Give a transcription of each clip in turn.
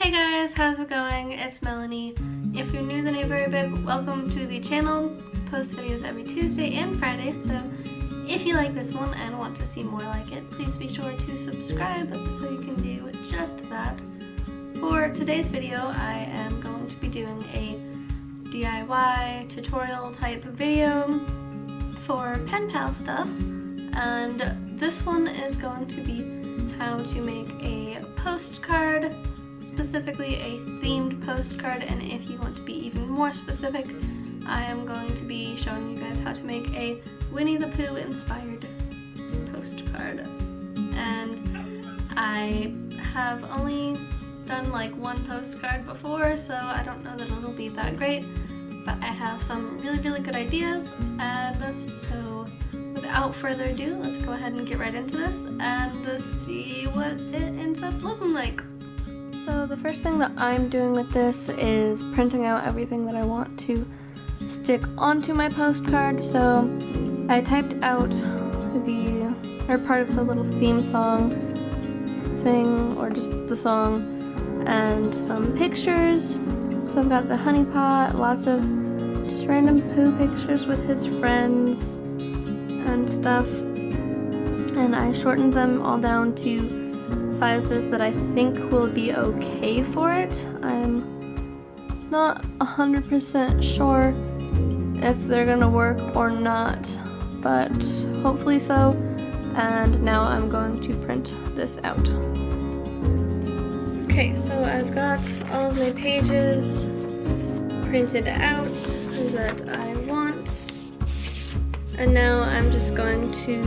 Hey guys, how's it going? It's Melanie. If you're new then a very big welcome to the channel. Post videos every Tuesday and Friday, so if you like this one and want to see more like it, please be sure to subscribe so you can do just that. For today's video, I am going to be doing a DIY tutorial type video for pen pal stuff, and this one is going to be how to make a postcard, specifically a themed postcard. And if you want to be even more specific, I am going to be showing you guys how to make a Winnie the Pooh inspired postcard. And I have only done like one postcard before, so I don't know that it'll be that great, but I have some really good ideas. And so without further ado, let's go ahead and get right into this and see what it ends up looking like. So the first thing that I'm doing with this is printing out everything that I want to stick onto my postcard. So I typed out part of the little theme song thing, or just the song, and some pictures. So I've got the honey pot, lots of just random Pooh pictures with his friends and stuff, and I shortened them all down to sizes that I think will be okay for it. I'm not 100% sure if they're gonna work or not, but hopefully so. And now I'm going to print this out. Okay, so I've got all of my pages printed out that I want, and now I'm just going to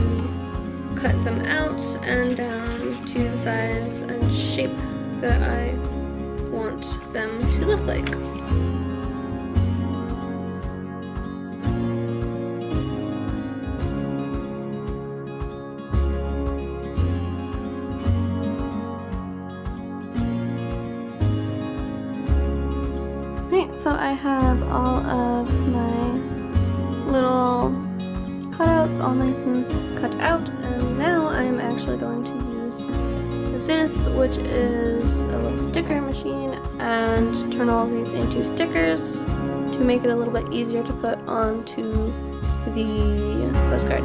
cut them out and down to the size and shape that I want them to look like. So I have all of my little cutouts all nice and cut out, and now I'm actually going to use this, which is a little sticker machine, and turn all of these into stickers to make it a little bit easier to put onto the postcard.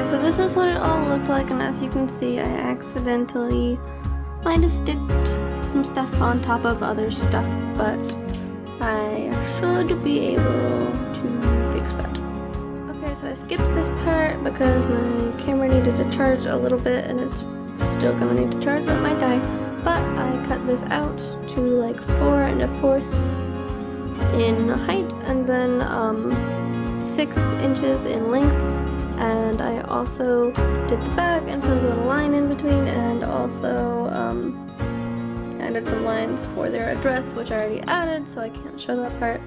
So this is what it all looked like, and as you can see, I accidentally might have sticked some stuff on top of other stuff, but I should be able to fix that. Okay, so I skipped this part because my camera needed to charge a little bit, and it's still gonna need to charge, so it might die, but I cut this out to like 4 1/4 in height, and then 6 inches in length. And I also did the back and put a little line in between, and also added some lines for their address, which I already added, so I can't show that part.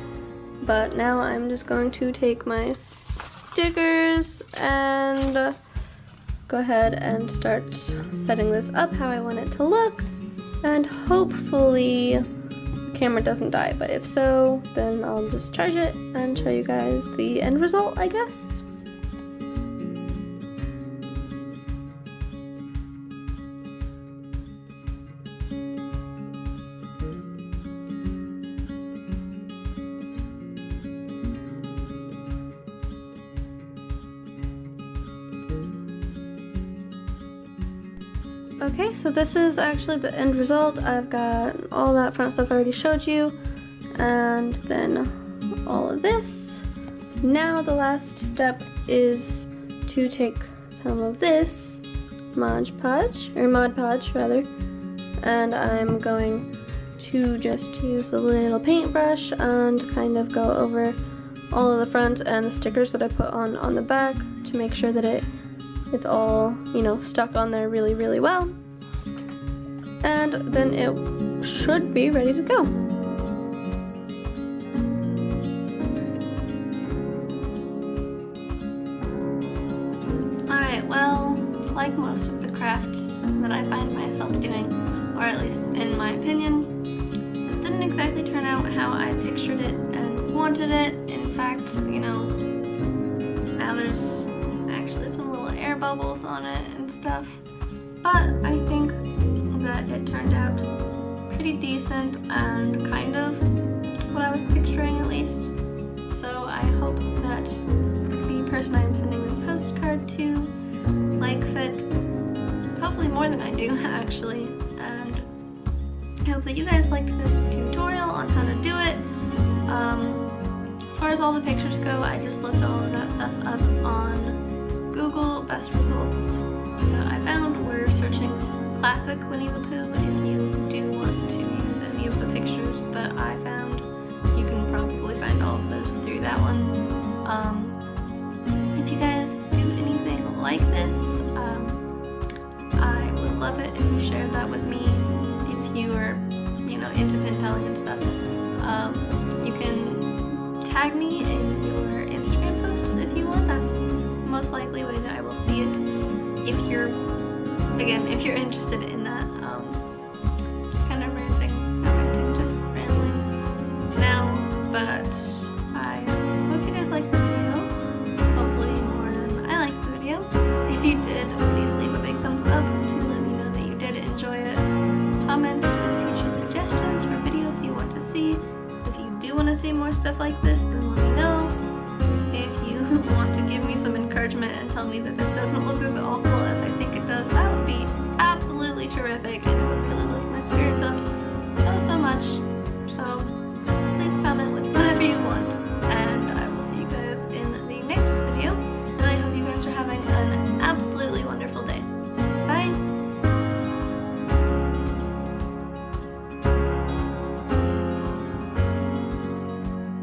But now I'm just going to take my stickers and go ahead and start setting this up how I want it to look, and hopefully the camera doesn't die, but if so, then I'll just charge it and show you guys the end result, I guess. Okay, so this is actually the end result. I've got all that front stuff I already showed you, and then all of this. Now the last step is to take some of this Mod Podge, rather, and I'm going to just use a little paintbrush and kind of go over all of the front and the stickers that I put on the back to make sure that it's all, you know, stuck on there really well. And then it should be ready to go. Alright, well, like most of the crafts that I find myself doing, or at least in my opinion, it didn't exactly turn out how I pictured it and wanted it. In fact, you know, now there's actually some little air bubbles on it and stuff. But I think that it turned out pretty decent and kind of what I was picturing, at least. So I hope that the person I'm sending this postcard to likes it, hopefully more than I do actually, and I hope that you guys liked this tutorial on how to do it. As far as all the pictures go, I just looked all of that stuff up on Google. Best results that I found were searching classic Winnie the Pooh. If you do want to use any of the pictures that I found, you can probably find all of those through that one. If you guys do anything like this, I would love it if you shared that with me. If you are, you know, into pin paling and stuff, you can tag me in your Instagram posts if you want. That's the most likely way that I will see it. If you're, again, if you're interested in that. Just kind of ranting, not ranting, just rambling now. But I hope you guys liked the video. Hopefully more than I liked the video. If you did, please leave a big thumbs up to let me know that you did enjoy it. Comment with future suggestions for videos you want to see. If you do want to see more stuff like this, then let me know. If you want to give me some encouragement and tell me that this doesn't look as awful as I think it does, that would be absolutely terrific.